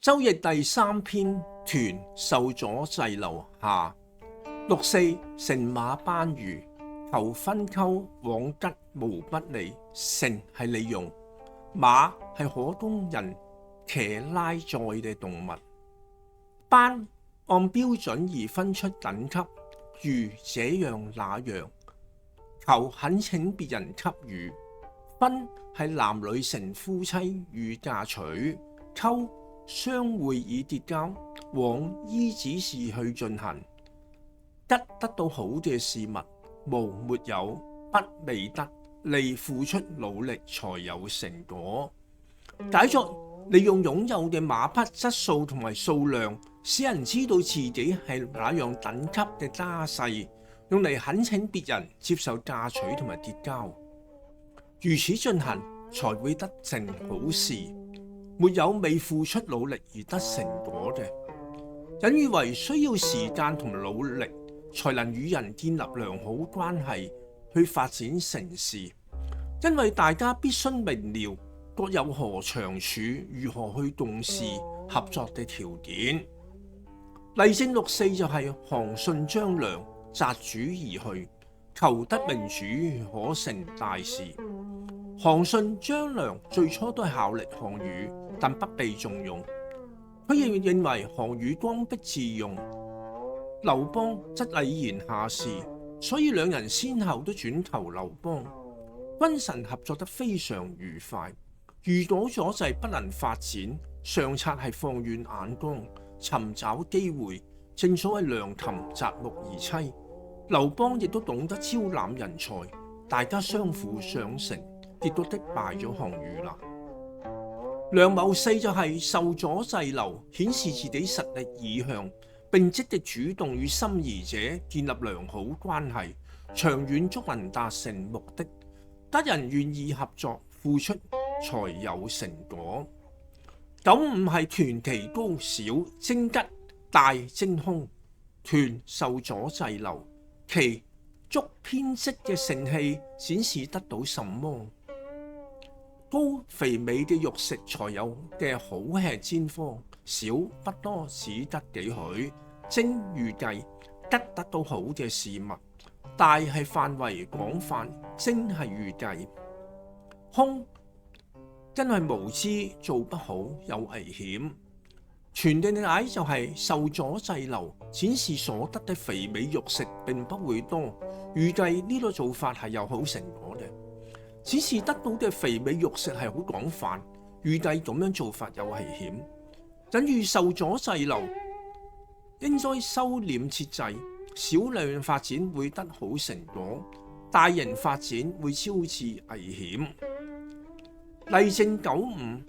周易第3篇，屯受阻滯留下。6.4乘馬班輿，求分溝往吉無不利。乘係利用，馬係可供人騎拉載嘅動物。班按標準而分出等級，如這樣那樣。求懇請別人給予。分係男女成夫妻與嫁娶。溝相會以結交，往依指示去進行。吉得到好嘅事物，無沒有，不未得，利付出努力才有成果。解作利用擁有嘅馬匹質素同埋數量，使人知道自己係哪樣等級嘅家世，用嚟懇請別人接受嫁娶同埋結交。如此進行，才會得成好事。沒有未付出努力而得成果嘅，引喻為需要時間同努力，才能與人建立良好關係，去發展成事。因為大家必須明了各有何長處，如何去重視合作嘅條件。例證6.4就係韓信張良擇主而去，求得明主，可成大事。韓信張良最初都係效力項羽，但不被重用。佢亦認為項羽剛愎自用，劉邦則禮賢下士，所以兩人先後都轉投劉邦。君臣合作得非常愉快。遇到阻滯不能發展，上策係放遠眼光，尋找機會。正所謂良禽擇木而棲，劉邦亦都懂得招攬人才，大家相輔相成，結果擊敗咗項羽啦。良謀4就係受阻滯留，顯示自己實力已向，並積極主動與心儀者建立良好關係，長遠足能達成目的。得人願意合作，付出才有成果。9.5係屯其高小，精吉大精凶。屯受阻滯留，其足偏積嘅盛氣顯示得到什麼？高肥美嘅肉食才有嘅好吃煎科，小不多只得幾許。精預計吉得到好嘅事物，大係範圍廣泛，精係預計。凶因為無知做不好有危險。全嘅解就係受阻滯留，展示所得嘅肥美肉食並不會多，預計呢個做法係有好成果嘅。只是得到嘅肥美肉食係好廣泛，預計咁樣做法有危險。等於受阻滯留，應該收斂節制，少量發展會得好成果，大型發展會招致危險。例證9.5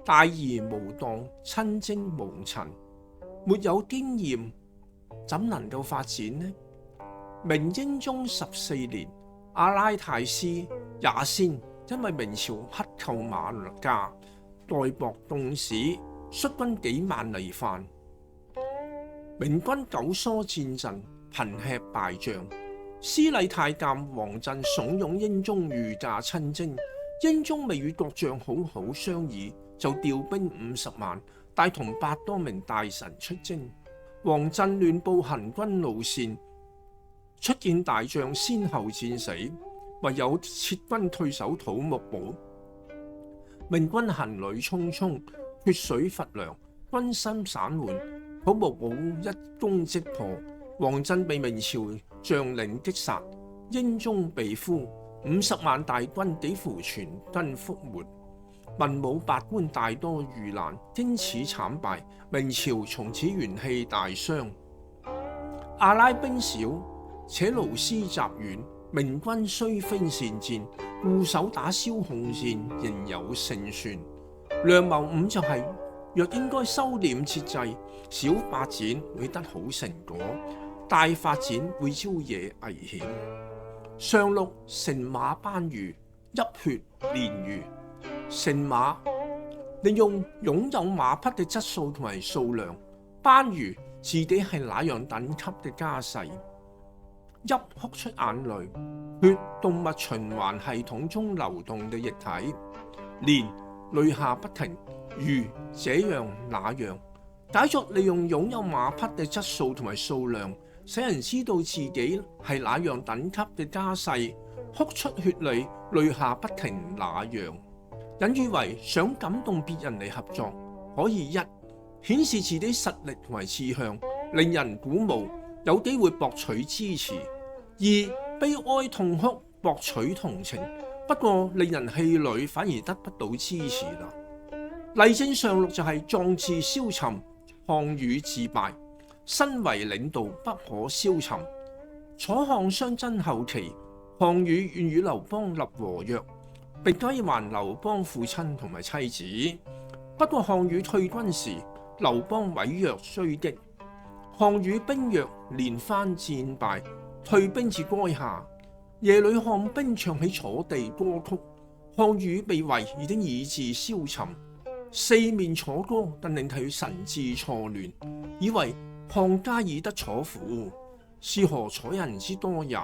大儀無當，親征無塵。沒有經驗，怎能夠發展呢？明英宗14年，阿拉泰斯也先因為明朝克扣馬價，代薄凍使，率軍幾萬里犯。明軍久疏戰陣，頻吃敗仗。司禮太監王振慫恿英宗御駕親征，英宗未與國將好好商議，就調兵50萬，帶同100多名大臣出征。王振亂布行軍路線，出見大將先後戰死，唯有撤軍退守土木堡。明軍行旅匆匆，缺水乏糧，軍心散緩，土木堡一攻即破。王振被明朝將領擊殺，英宗被俘，50萬大軍幾乎全軍覆沒。文武百官大多遇難，經此慘敗，明朝從此元氣大傷。阿拉兵少，且勞師雜遠，明軍雖非善戰，固守打消耗戰，仍有勝算。良謀5就係、若應該收斂節制，小發展會得好成果，大發展會招惹危險。上6乘馬班輿，泣血連輿。乘馬利用擁有馬匹嘅質素同埋數量，班輿自己係哪樣等級嘅家世。泣哭出眼淚，血動物循環系統中流動嘅液體。連淚下不停，如這樣那樣。解作利用擁有馬匹嘅質素同埋數量，使人知道自己係那樣等級嘅家世，哭出血淚，淚下不停那樣。引喻為想感動別人嚟合作，可以一顯示自己實力同埋志向，令人鼓舞，有機會博取支持；二悲哀痛哭，博取同情，不過令人氣餒，反而得不到支持啦。例證上六就係壯志消沉，項羽自敗，身為領導不可消沉。楚項相爭後期，項羽願與劉邦立和約，並歸還劉邦父親同埋妻子。不過項羽退軍時，劉邦毀約追擊，項羽兵弱，連番戰敗，退兵至垓下。夜裏看兵唱起楚地歌曲，項羽被圍已經意志消沉，四面楚歌，更令佢神志錯亂，以為項家已得楚父，是何楚人之多也？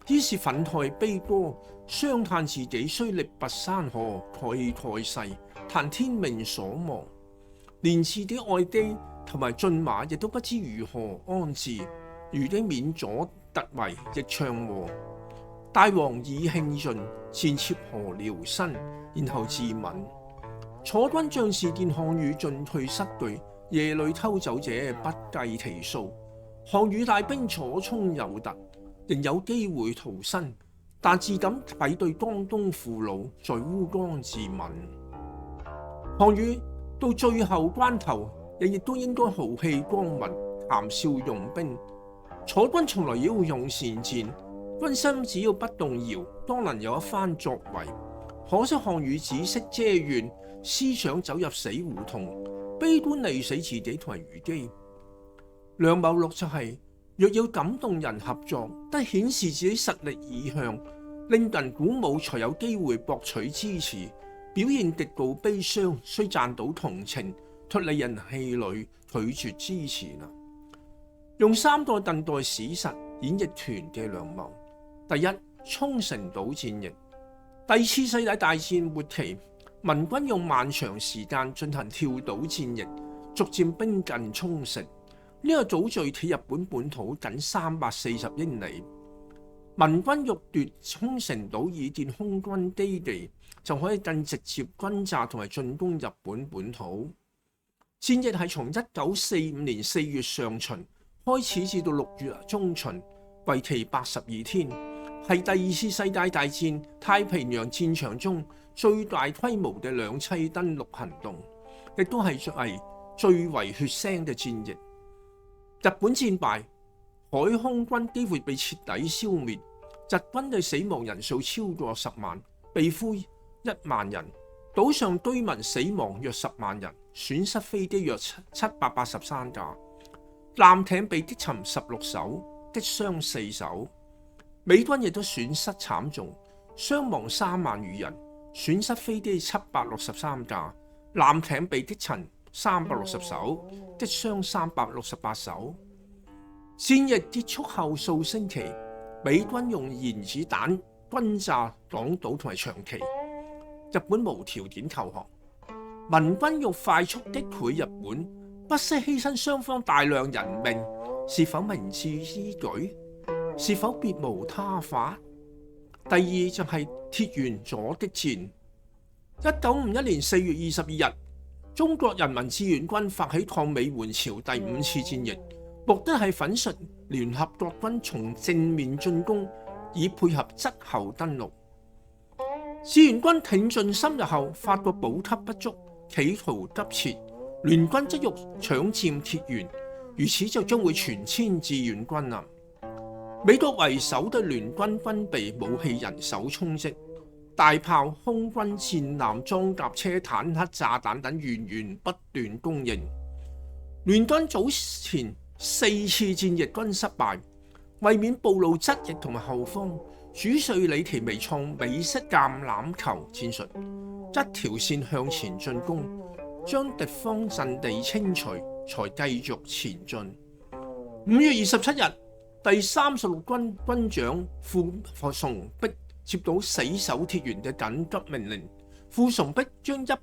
於是憤慨悲歌，傷嘆自己雖力拔山河，蓋世，但天命所亡，連自己愛爹同埋駿馬亦都不知如何安置。如今免咗突圍，亦唱和。大王已興盡，前妾何療身？然後自刎。楚軍將士見項羽進退失據，夜裏偷走者不計其數。項羽帶兵楚衝有突，仍有機會逃生，但自敢愧對江東父老，在烏江自刎。項羽到最後關頭，亦都應該豪氣光榮，談笑用兵。楚軍從來要用善戰，軍心只要不動搖，當能有一番作為。可惜項羽只識遮怨，思想走入死胡同，悲觀利死自己同埋虞姬。梁某六就係、若要感動人合作，得顯示自己實力意向，令人鼓舞，才有機會博取支持。表現極度悲傷，雖賺到同情，卻令人氣餒，拒絕支持啦。用三代鄧代史實演繹團嘅良謀。第一，沖繩島戰役。第二次世界大戰末期，盟軍用漫長時間進行跳島戰役，逐漸逼近沖繩。呢個島距離日本本土僅340英里。盟軍欲奪沖繩島以建空軍基地，就可以更直接轟炸同埋進攻日本本土。戰役係從1945年4月上旬開始，至到6月中旬，為期82天，係第二次世界大戰太平洋戰場中最大規模嘅兩棲登陸行動，亦都係最為血腥嘅戰役。日本戰敗，海空軍幾乎被徹底消滅，日軍嘅死亡人數超過10萬，被俘1萬人，島上居民死亡約10萬人，損失飛機約783架，艦艇被擊沉16艘，擊傷4艘。美軍亦都損失慘重，傷亡3萬餘人，損失飛機763架，艦艇被擊沉360艘，擊傷368艘。戰役結束後數星期，美軍用原子彈轟炸港島同埋長崎，日本無條件投降。盟軍欲快速擊潰日本，不惜犧牲雙方大量人命，是否明智之舉？是否別無他法？第二就係鐵原阻擊戰。1951年4月22日，中國人民志願軍發起抗美援朝第5次戰役，目的係粉碎聯合國軍從正面進攻，以配合側後登陸。志願軍挺進深入後，發覺補給不足，企圖急撤，聯軍則欲搶佔鐵原，如此就將會全殲志願軍啦。美國為首對聯軍軍備、武器、人手充足，大炮、空軍、戰艦、裝甲車、坦克、炸彈等源源不斷供應。聯軍早前4次戰役均失敗，為免暴露側翼同埋後方，主帥李奇微創美式橄欖球戰術，一條線向前進攻，將敵方陣地清除，才繼續前進。5月27日，第36軍軍長傅崇碧接到死守鐵原嘅緊急命令，傅崇碧將189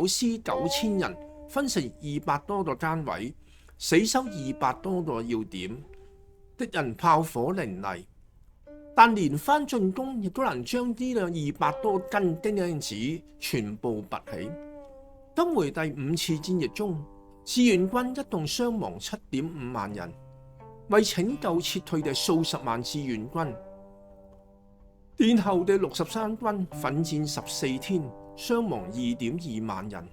師9000人分成200多個單位，死守200多個要點，敵人炮火凌厲，但連番進攻亦都能將呢兩200多斤釘子全部拔起。登回第5次戰役中，志願軍一共傷亡7.5萬人，為拯救撤退嘅數十萬志願軍。殿後嘅63軍奮戰14天，傷亡2.2萬人。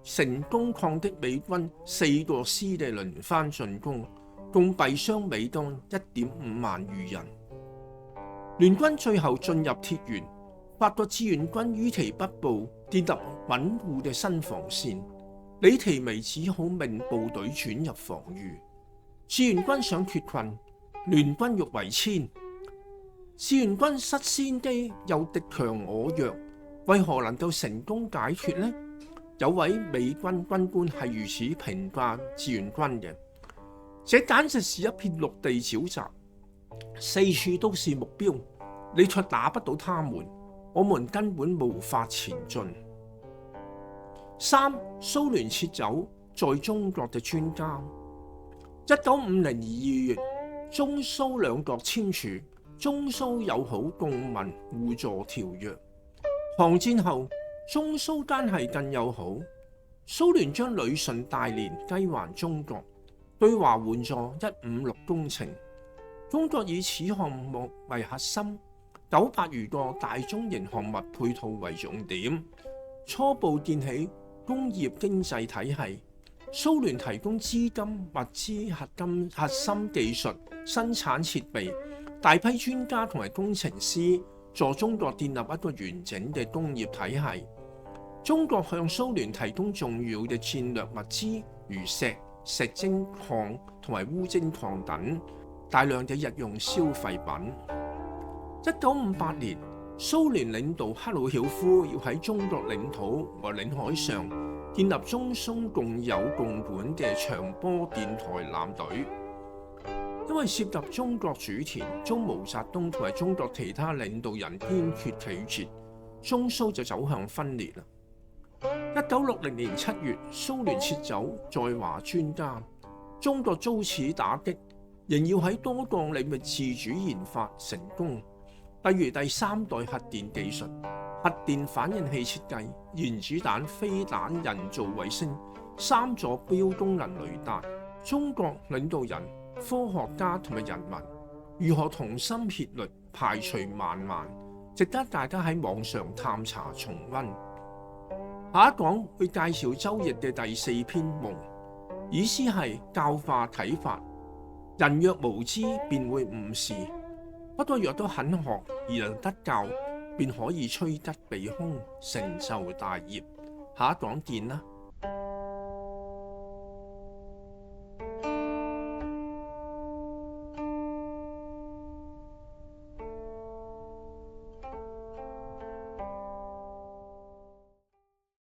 成功抗擊美軍4個師嘅輪番進攻，共斃傷美軍1.5萬餘人。聯軍最後進入鐵原，法國志願軍於其北部建立穩固嘅新防線，李奇微只好命部隊轉入防禦。志願軍想脫困，聯軍欲為遷。志願軍失先機，又敵強我弱，為何能夠成功解脫呢？有位美軍軍官係如此評價志願軍嘅：這簡直是一片陸地沼澤，四處都是目標，你卻打不到他們，我們根本無法前進。3. 蘇聯撤走在中國嘅專家。1950年2月，中蘇兩國簽署《中蘇友好共盟互助條約》。韓戰後，中蘇關係更友好。蘇聯將旅順大連歸還中國，對華援助156工程。中國以此項目為核心，900餘個大中型項目配套為重點，初步建起工業經濟體系。蘇聯提供資金、物資、核心技術、生產設備、大批專家同埋工程師，助中國建立一個完整嘅工業體系。中國向蘇聯提供重要嘅戰略物資，如石精礦同埋烏精礦等，大量嘅日用消費品。1958年，蘇聯領導赫魯曉夫要喺中國領土和領海上建立中蘇共有共管嘅長波電台艦隊。因為涉及中國主權，遭毛澤東同埋中國其他領導人堅決拒絕，中蘇就走向分裂啦。1960年7月，蘇聯撤走在華專家，中國遭此打擊，仍要喺多個領域自主研發成功，例如第3代核電技術、核電反應器設計、原子彈、飛彈、人造衛星、3座標功能雷達。中國領導人、科學家同埋人民如何同心協力排除萬難，值得大家喺網上探查重溫。下一講會介紹周易嘅第4篇夢，意思係教化啟發。人若無知，便會誤事；不過若都肯學而能得教，便可以趨吉避凶，成就大業。下一講見啦。